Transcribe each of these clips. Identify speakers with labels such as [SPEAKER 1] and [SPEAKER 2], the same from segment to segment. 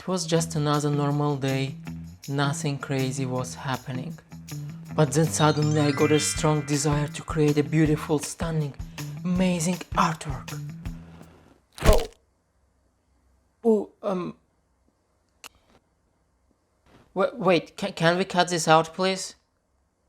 [SPEAKER 1] It was just another normal day, nothing crazy was happening. But then suddenly I got a strong desire to create a beautiful, stunning, amazing artwork. Wait, can we cut this out, please?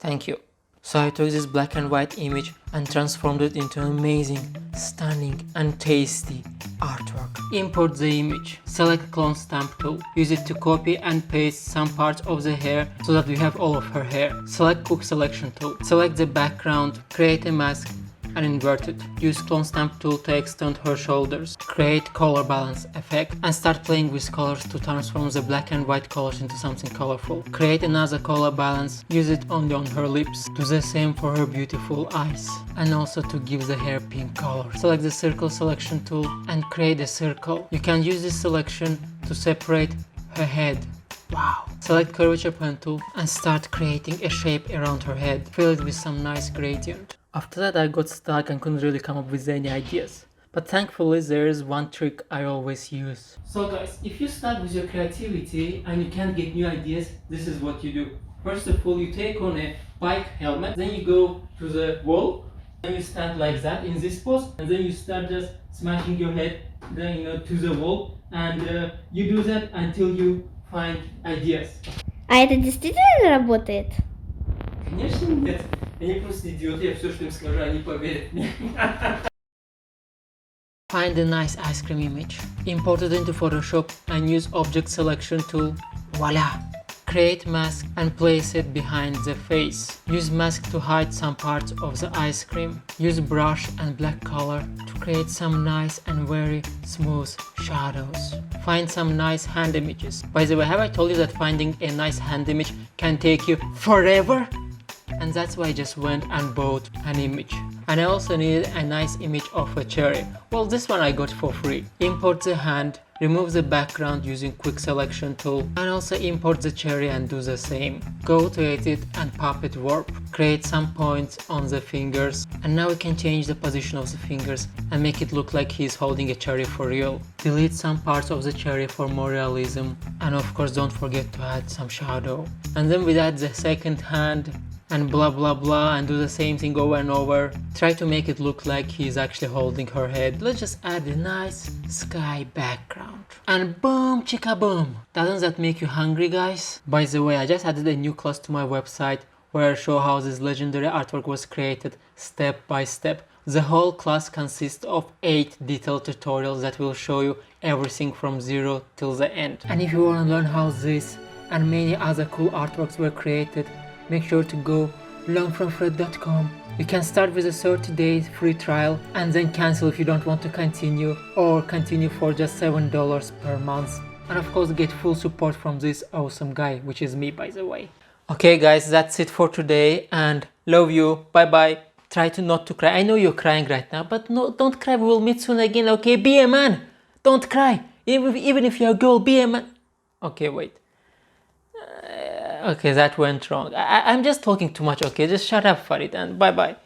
[SPEAKER 1] Thank you. So I took this black and white image and transformed it into an amazing, stunning and tasty artwork. Import the image. Select clone stamp tool. Use it to copy and paste some parts of the hair so that we have all of her hair. Select quick selection tool. Select the background. Create a mask and invert it. Use clone stamp tool to extend her shoulders. Create color balance effect and start playing with colors to transform the black and white colors into something colorful. Create another color balance. Use it only on her lips. Do the same for her beautiful eyes and also to give the hair pink color. Select the circle selection tool and create a circle. You can use this selection to separate her head. Wow! Select curvature pen tool and start creating a shape around her head. Fill it with some nice gradient. After that I got stuck and couldn't really come up with any ideas. But thankfully there is one trick I always use. So guys, if you start with your creativity and you can't get new ideas, this is what you do. First of all, you take on a bike helmet, then you go to the wall, then you stand like that in this pose, and then you start just smashing your head then, to the wall, and you do that until you find ideas.
[SPEAKER 2] А это действительно работает?
[SPEAKER 1] Конечно нет. Они просто идиоты, я все, что им скажу, они поверят мне. Find a nice ice cream image. Import it into Photoshop and use object selection tool. Voila! Create mask and place it behind the face. Use mask to hide some parts of the ice cream. Use brush and black color to create some nice and very smooth shadows. Find some nice hand images. By the way, have I told you that finding a nice hand image can take you forever? And that's why I just went and bought an image. And I also needed a nice image of a cherry. Well, this one I got for free. Import the hand, remove the background using quick selection tool, and also import the cherry and do the same. Go to edit and puppet warp. Create some points on the fingers, and now we can change the position of the fingers and make it look like he's holding a cherry for real. Delete some parts of the cherry for more realism, and of course don't forget to add some shadow. And then we add the second hand and blah blah blah and do the same thing over and over. Try to make it look like he's actually holding her head. Let's just add a nice sky background. And boom chicka boom! Doesn't that make you hungry, guys? By the way, I just added a new class to my website where I show how this legendary artwork was created step by step. The whole class consists of 8 detailed tutorials that will show you everything from zero till the end. And if you want to learn how this and many other cool artworks were created, make sure to go learnfromfred.com. You can start with a 30-day free trial and then cancel if you don't want to continue, or continue for just $7 per month. And of course get full support from this awesome guy, which is me, by the way. Okay guys, that's it for today and love you. Bye bye. Try to not to cry. I know you're crying right now, but no, don't cry. We will meet soon again, okay? Be a man. Don't cry. Even if you're a girl, be a man. Okay, wait. Okay, that went wrong. I'm just talking too much, okay? Just shut up, Farid, and bye-bye.